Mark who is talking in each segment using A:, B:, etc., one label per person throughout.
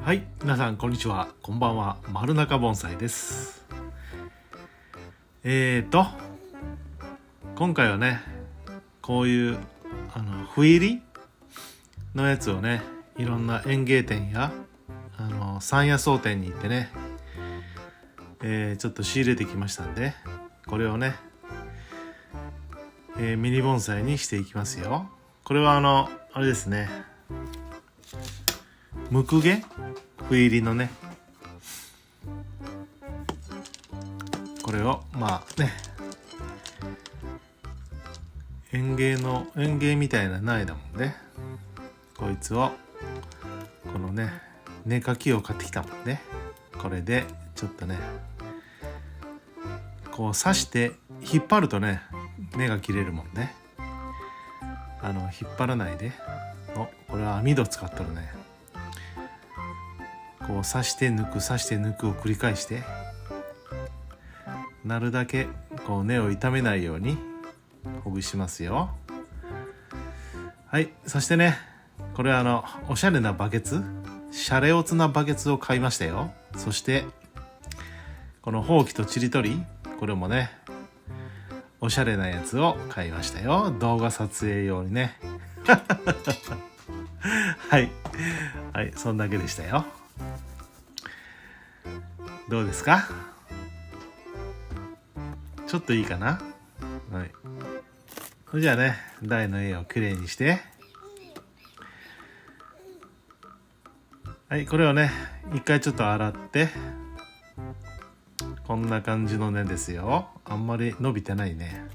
A: はい、皆さんこんにちは、こんばんは。丸中盆栽です。今回はね、こういう斑入りのやつをね、いろんな園芸店や山野草店に行ってね、ちょっと仕入れてきましたんで、これをね、ミニ盆栽にしていきますよ。これはあれですね、ムクゲ斑入りのね、これを園芸みたいな苗だもんね。こいつをこのね、根かきを買ってきたもんね。これでちょっとね、こう刺して引っ張るとね、根が切れるもんね。引っ張らないで。これは網戸使っとるね。こう刺して抜く刺して抜くを繰り返して、なるだけこう根を傷めないようにほぐしますよ。はい、そしてね、これはおしゃれなバケツ、シャレオツなバケツを買いましたよ。そしてこのほうきとちりとり、これもね、おしゃれなやつを買いましたよ。動画撮影用にね。はいはい、そんだけでしたよ。どうですか？ちょっといいかな？はい。それじゃあね、台の絵をきれいにして、はい、これをね、一回ちょっと洗って、こんな感じの根ですよ。あんまり伸びてないね。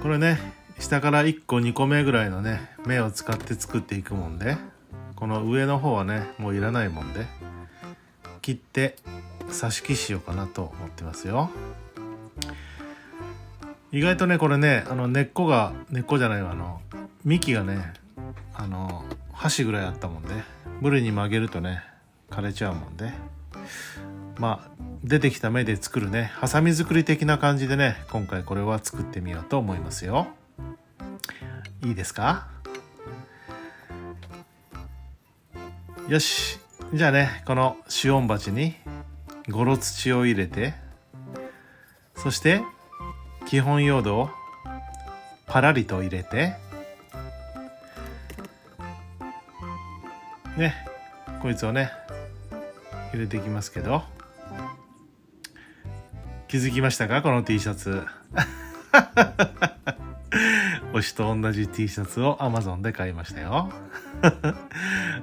A: これね、下から1個2個目ぐらいのね、芽を使って作っていくもんで、この上の方はね、もういらないもんで、切って挿し木しようかなと思ってますよ。意外とね、これね、根っこじゃないわ、幹がね、箸ぐらいあったもんで、無理に曲げるとね、枯れちゃうもんで、出てきた芽で作るね、ハサミ作り的な感じでね、今回これは作ってみようと思いますよ。いいですか？よし、じゃあね、この支温鉢にゴロ土を入れて、そして基本用土をパラリと入れてね、こいつをね入れていきますけど、気づきましたか？この T シャツ。推しと同じ T シャツを Amazon で買いましたよ。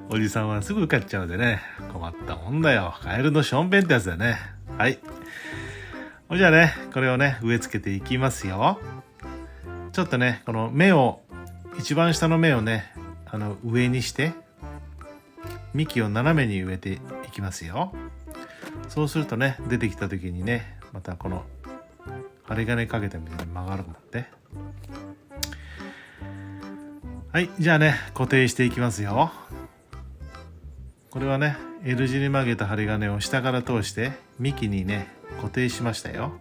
A: おじさんはすぐ買っちゃうんでね、困ったもんだよ。カエルのしょんべんってやつだよね。はい。じゃあね、これをね、植え付けていきますよ。ちょっとね、この芽を、一番下の芽をね、上にして、幹を斜めに植えていきますよ。そうするとね、出てきた時にね、またこの針金かけたみたいに曲がるもんで。はい、じゃあね、固定していきますよ。これはね、L 字に曲げた針金を下から通して幹にね、固定しましたよ。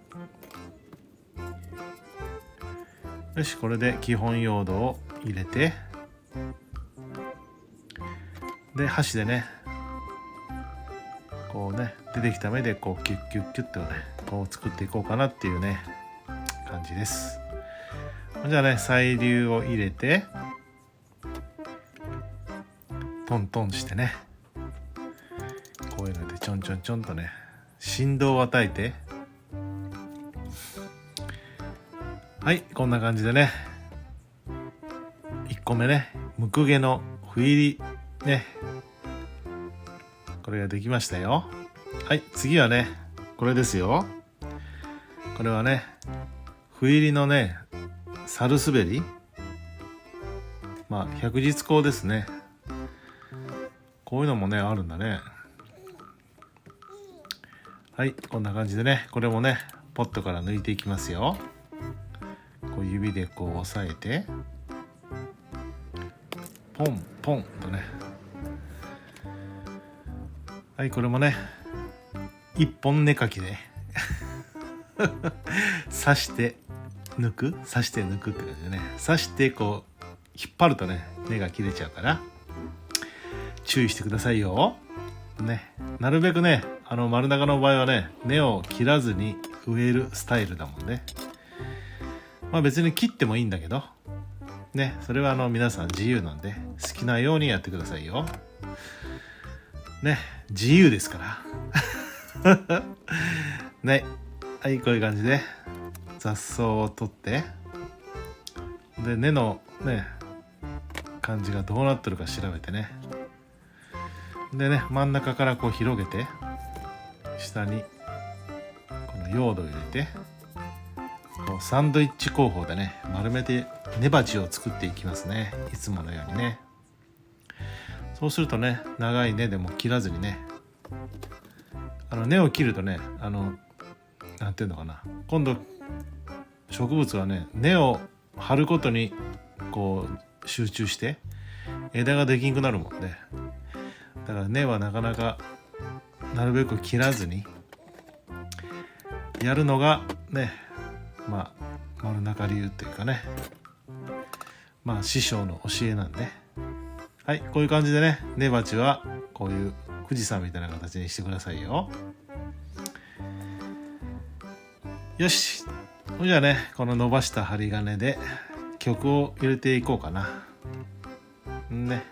A: よし、これで基本用土を入れて、で箸でね、こうね、出てきた芽でこうキュッキュッキュッとね、こう作っていこうかなっていうね、感じです。じゃあね、細粒を入れてトントンしてね、こういうのでちょんちょんちょんとね、振動を与えて、はい、こんな感じでね、1個目ね、ムクゲの斑入りね、これができましたよ。はい、次はね、これですよ。これはね、斑入りのね、サルスベリ、百日紅ですね。こういうのもね、あるんだね。はい、こんな感じでね、これもね、ポットから抜いていきますよ。こう指でこう押さえて、ポンポンとね。はい、これもね、一本根かきで刺して抜くって感じでね、刺してこう引っ張るとね、根が切れちゃうから、注意してくださいよ。ね。なるべくね、丸中の場合はね、根を切らずに植えるスタイルだもんね。まあ別に切ってもいいんだけど、ね、それは皆さん自由なんで、好きなようにやってくださいよ。ね、自由ですから。ね。はい、こういう感じで、雑草を取って、で、根のね、感じがどうなってるか調べてね。でね、真ん中からこう広げて、下にこの用土を入れて、こうサンドイッチ工法でね、丸めて根鉢を作っていきますね。いつものようにね。そうするとね、長い根でも切らずにね、根を切るとね、なんていうのかな、今度植物はね、根を張ることにこう集中して枝ができんくなるもんで、だから根はなかなかなるべく切らずにやるのがね、まあ丸中流っていうかね、まあ師匠の教えなんで、はい、こういう感じでね、根鉢はこういう富士山みたいな形にしてくださいよ。よし、じゃあね、この伸ばした針金で曲を入れていこうかな。ね。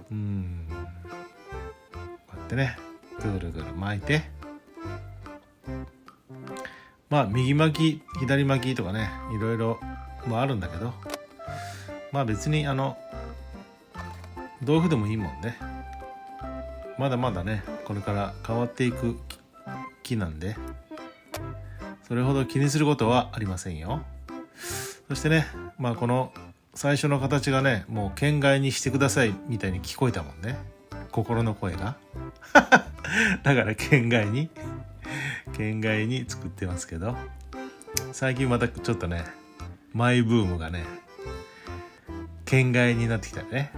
A: こうやってね、ぐるぐる巻いて、まあ右巻き左巻きとかね、いろいろあるんだけど、まあ別に豆腐でもいいもんね。まだまだね、これから変わっていく木なんで、それほど気にすることはありませんよ。そしてね、まあこの最初の形がね、もう県外にしてくださいみたいに聞こえたもんね、心の声が。だから県外に作ってますけど、最近またちょっとね、マイブームがね、県外になってきたね。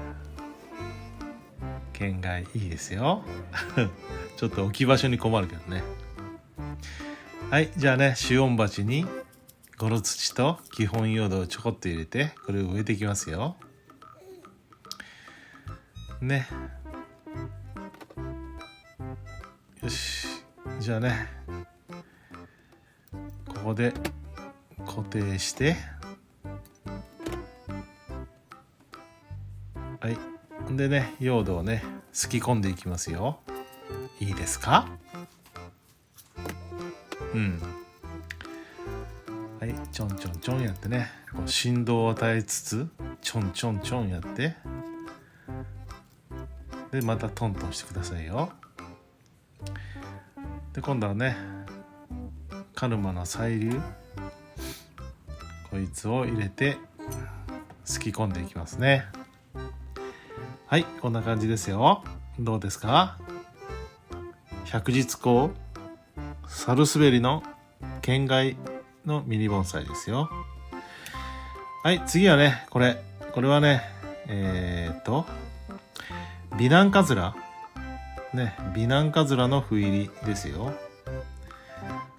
A: 県外いいですよ。ちょっと置き場所に困るけどね。はい、じゃあね、主音鉢にゴロ土と基本用土をちょこっと入れて、これを植えていきますよ。ね。よし、じゃあね、ここで固定して、はい、でね、用土をね、すき込んでいきますよ。いいですか？はい、ちょんちょんちょんやってね、こう振動を与えつつちょんちょんちょんやって、でまたトントンしてくださいよ。で今度はね、カルマの細粒、こいつを入れてすき込んでいきますね。はい、こんな感じですよ。どうですか？百日紅サルスベリの県外のミニ盆栽ですよ。はい、次はね、これはね、美男カズラね、美男カズラの斑入りですよ。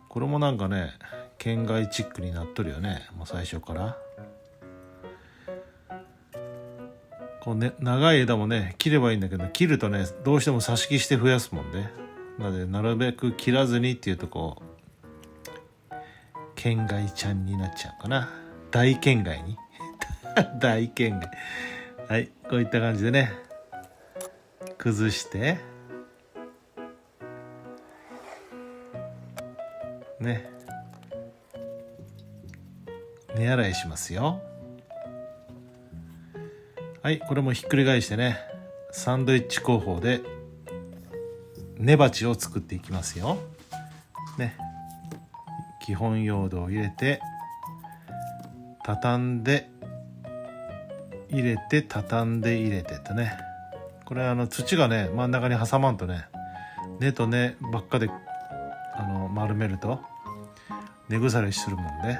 A: これもなんかね、県外チックになっとるよね、もう最初から。こうね、長い枝もね、切ればいいんだけど、切るとね、どうしても挿し木して増やすもんで、なのでなるべく切らずにっていうとこう、県外ちゃんになっちゃうかな。大県外に。大県外。はい、こういった感じでね、崩して、ね、根洗いしますよ。はい、これもひっくり返してね、サンドイッチ工法で根鉢を作っていきますよ。ね、基本用土を入れて、畳んで入れて畳んで入れてとね、これ土がね真ん中に挟まんとね、根と根ばっかで丸めると根腐れするもんで、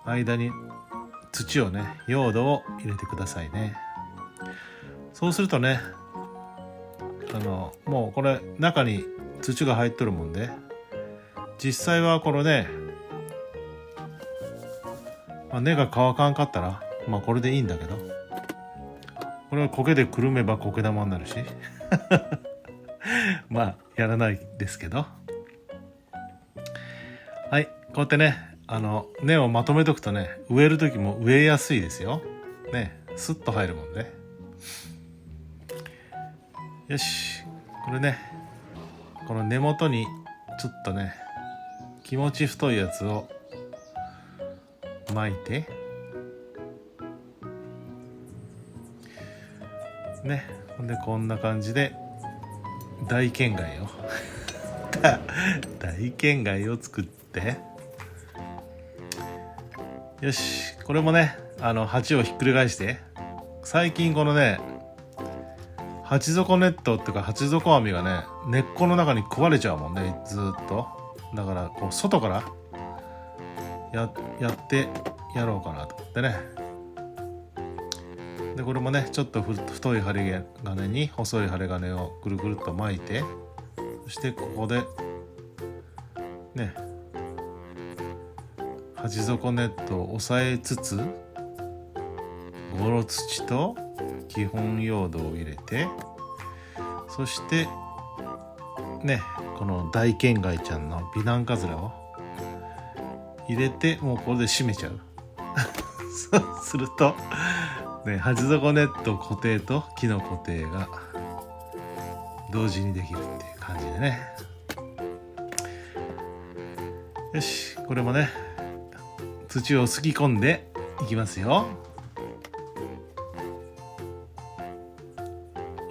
A: 間に土をね、用土を入れてくださいね。そうするとね、もうこれ中に土が入っとるもんで、実際はこのね、根が乾かんかったらこれでいいんだけど、これは苔でくるめば苔玉になるしまあやらないですけど、はい、こうやってね根をまとめとくとね、植える時も植えやすいですよね。スッと入るもんね。よし、これね、この根元にちょっとね気持ち太いやつを巻いてね、ほんでこんな感じで大剣貝を大剣貝を作って、よし、これもね鉢をひっくり返して、最近このね鉢底ネットっていうか鉢底網がね根っこの中に食われちゃうもんね、ずっと。だからこう外からやってやろうかなと思ってね。でこれもねちょっと太い針金に細い針金をぐるぐるっと巻いて、そしてここでね鉢底ネットを押さえつつ、ゴロ土と基本用土を入れて、そしてねこの大剣貝ちゃんの美男カズラを入れて、もうこれで締めちゃうそうするとね、鉢底ネット固定と木の固定が同時にできるっていう感じでね。よし、これもね土をすき込んでいきますよ。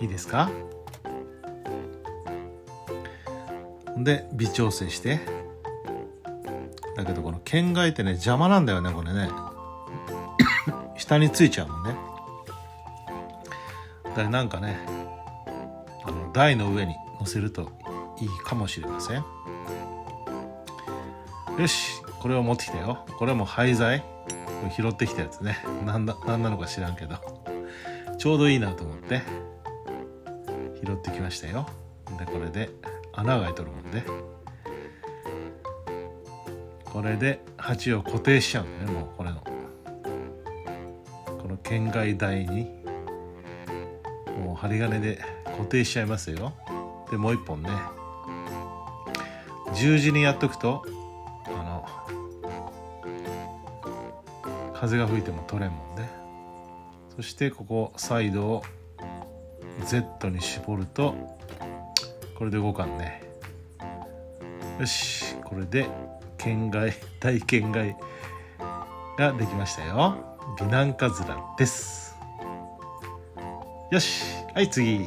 A: いいですか。で微調整して、だけどこの剣貝ってね邪魔なんだよね、これね下についちゃうもんね。だからなんかね台の上に乗せるといいかもしれません。よし、これを持ってきたよ。これはもう廃材、これ拾ってきたやつね。なんなのか知らんけどちょうどいいなと思って拾ってきましたよ。でこれで穴が開いとるもんで、これで鉢を固定しちゃうんだね。もうこれのこの剣貝台にもう針金で固定しちゃいますよ。でもう一本ね十字にやっとくと風が吹いても取れんもんで、そしてここサイドを Z に絞るとこれで動かんね。よし、これで剣貝大剣貝ができましたよ。美男カズラです。よし、はい次。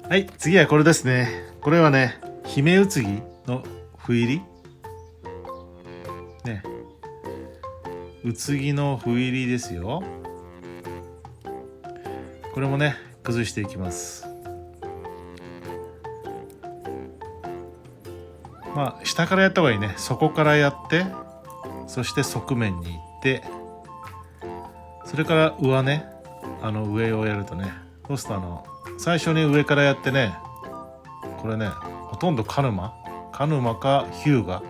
A: はい、次はこれですね。これはねヒメウツギの斑入りね、ウツギの斑入りですよ。これもね崩していきます。まあ下からやった方がいいね。底からやって、そして側面に行って、それから上ね上をやるとね、そうすると最初に上からやってね、これねほとんどカヌマかヒューガ、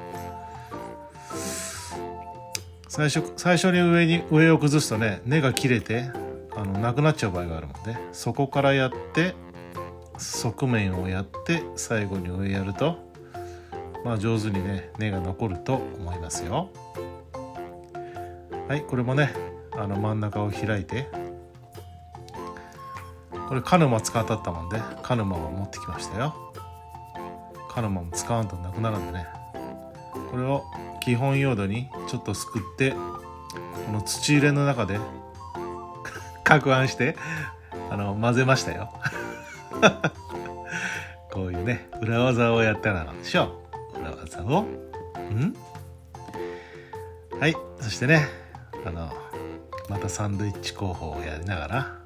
A: 最初に上を崩すとね根が切れてなくなっちゃう場合があるもんで、そこからやって側面をやって最後に上やるとまあ上手にね根が残ると思いますよ。はい、これもね真ん中を開いて、これカヌマ使ったったもんでカヌマを持ってきましたよ。カヌマも使わんとなくなるんでね、これを基本用土にちょっとすくって、この土入れの中で攪拌して混ぜましたよこういうね裏技をやったらなんでしょう。裏技をはい、そしてねまたサンドイッチ工法をやりながら、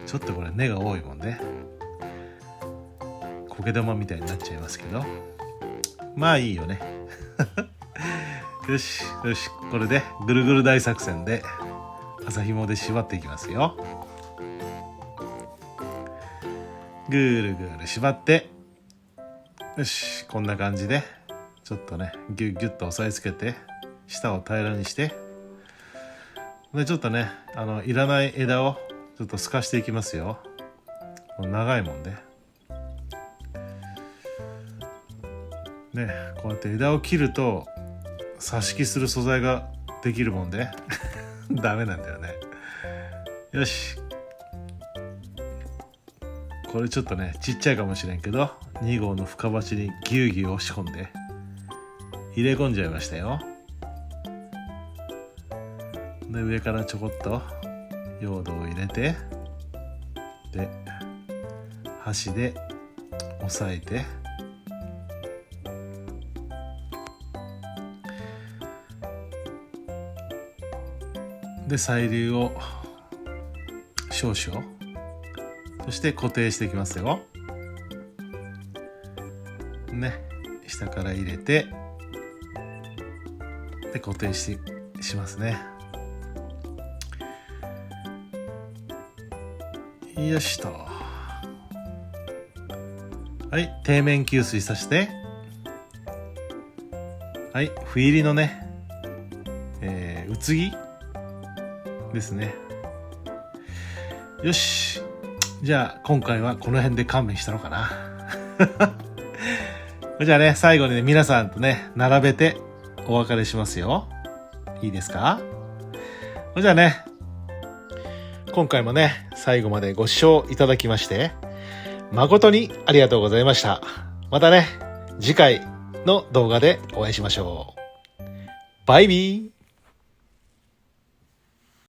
A: ちょっとこれ根が多いもんで苔玉みたいになっちゃいますけど、まあいいよねよしよし、これでぐるぐる大作戦で麻紐で縛っていきますよ。ぐるぐる縛って、よし、こんな感じでちょっとねギュッギュッと押さえつけて下を平らにして、でちょっとねいらない枝をちょっと透かしていきますよ。長いもんでね、こうやって枝を切ると挿し木する素材ができるもんでダメなんだよね。よし、これちょっとねちっちゃいかもしれんけど2号の深鉢にぎゅうぎゅう押し込んで入れ込んじゃいましたよ。で上からちょこっと用土を入れて、で箸で押さえて、で細粒を少々、そして固定していきますよ。ね、下から入れてで固定しますね。よしと。はい、底面吸水させて、はい、斑入りのね、うつぎですね。よし、じゃあ今回はこの辺で勘弁したのかなじゃあね、最後にね皆さんとね並べてお別れしますよ。いいですか？じゃあね、今回もね最後までご視聴いただきまして誠にありがとうございました。またね次回の動画でお会いしましょう。バイビー。